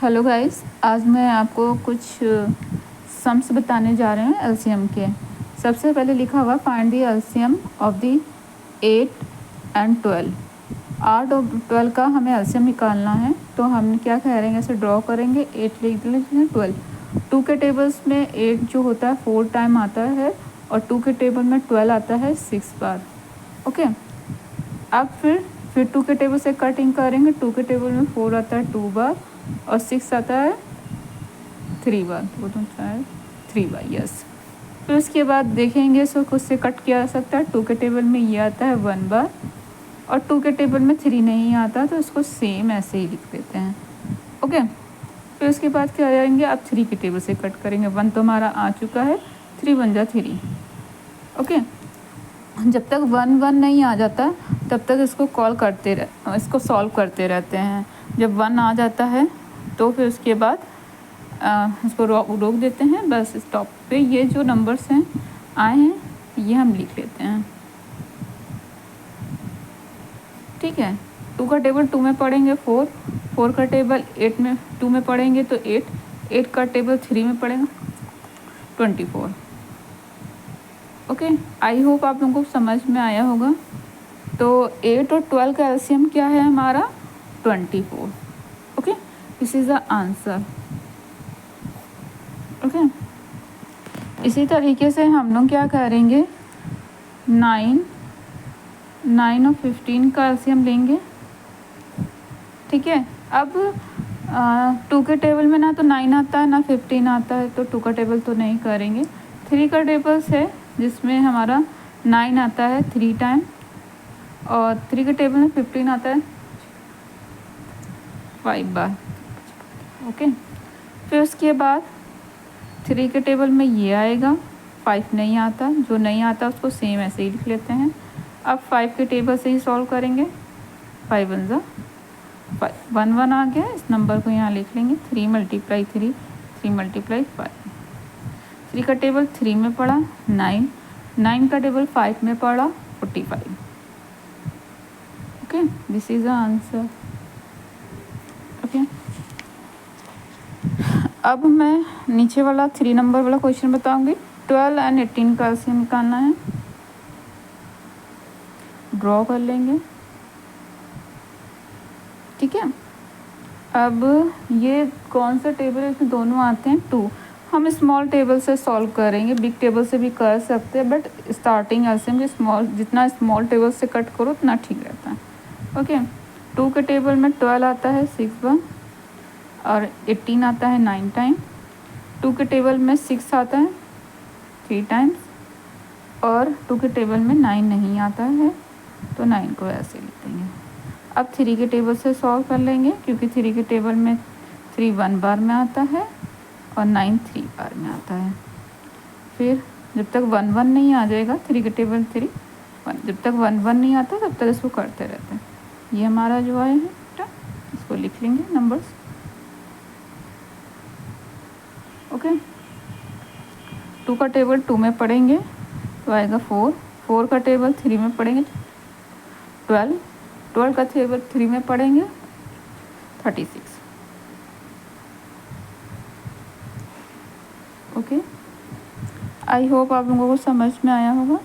Hello guys, आज मैं आपको कुछ सम्स बताने जा रहे हैं एलसीएम के। सबसे पहले लिखा हुआ find the LCM of the 8 and 12। 8 और 12 का हमें एलसीएम निकालना है, तो हम क्या करेंगे, इसे ड्रॉ करेंगे। 8 लिख लेंगे, 12। 2 के टेबल्स में 8 जो होता है 4 टाइम आता है और 2 के टेबल में 12 आता है 6 बार। ओके, अब फिर 2 के टेबल से कटिंग करेंगे। 2 के टेबल में 4 आता है 2 बार और 6 आता है 3 बार। 2 2 4 3 बार, यस। फिर उसके बाद देखेंगे इसको खुद से कट किया जा सकता है। 2 के टेबल में ये आता है 1 बार और 2 के टेबल में 3 नहीं आता, तो इसको सेम ऐसे ही लिख देते हैं। ओके, फिर उसके बाद क्या करेंगे, अब 3 के टेबल से कट करेंगे। 1 तो हमारा आ चुका है, 3 बन जा 3। ओके, जब तक 1 1 नहीं आ जाता तब तक इसको सॉल्व करते रहते हैं। जब 1 आ जाता है तो फिर उसके बाद इसको रोक देते हैं। बस स्टॉप पे ये जो नंबर्स हैं आए हैं ये हम लिख लेते हैं। ठीक है, 2 का टेबल 2 में पढ़ेंगे 4, 4 का टेबल 8 में 2 में पढ़ेंगे तो 8, 8 का टेबल 3 में पढ़ेगा 24। ओके, आई होप आप लोगों को समझ में आया होगा। तो 8 और 12 का एलसीएम क्या है हमारा 24। Okay, this is the answer. Okay, इसी तरीके से हम लोग क्या करेंगे, 9 और 15 का एलसीएम लेंगे। ठीक है, अब 2 के टेबल में ना तो 9 आता है ना 15 आता है, तो 2 का टेबल तो नहीं करेंगे। 3 का टेबल है जिसमें हमारा 9 आता है 3 टाइम और 3 के टेबल में 15 आता है 5 बार। ओके, फिर उसके बाद 3 के टेबल में ये आएगा, 5 नहीं आता। जो नहीं आता उसको सेम ऐसे ही लिख लेते हैं। अब 5 के टेबल से ही सॉल्व करेंगे। 5 1 जा 5, 1 1 आ गया, इस नंबर को यहाँ लिख लेंगे। 3 × 3 3 × 5। 3 का टेबल 3 में पड़ा 9, 9 का टेबल 5 में पड़ा 45। Okay, this is the answer. Okay, अब मैं नीचे वाला 3 नंबर वाला क्वेश्चन बताऊंगी। 12 और 18 का एलसीएम निकालना है। ड्रॉ कर लेंगे। ठीक है, अब ये कौन सा टेबल है, इसमें दोनों आते हैं 2। हम स्मॉल टेबल से सॉल्व करेंगे, बिग टेबल से भी कर सकते हैं, बट स्टार्टिंग एलसीएम जितना स्मॉल टेबल से कट करो उतना ठीक रहता है। ओके, 2 के टेबल में 12 आता है 6 बार और 18 आता है 9 टाइम। 2 के टेबल में 6 आता है 3 टाइम्स और 2 के टेबल में 9 नहीं आता है, तो 9 को ऐसे लिख देंगे। अब 3 के टेबल से सॉल्व कर लेंगे, क्योंकि 3 के टेबल में 3 1 बार में आता है और 9 3 बार में आता है। फिर जब तक 1 1 नहीं आ जाएगा, 3 के टेबल 3 1, जब तक 1 1 नहीं आता तब तक इसको करते रहते हैं। ये हमारा जो आया है, इसको लिख लेंगे नंबर्स। ओके, 2 का टेबल 2 में पढ़ेंगे तो आएगा 4, 4 का टेबल 3 में पढ़ेंगे 12, 12 का टेबल 3 में पढ़ेंगे 36। ओके, आई होप आप लोगों को समझ में आया होगा।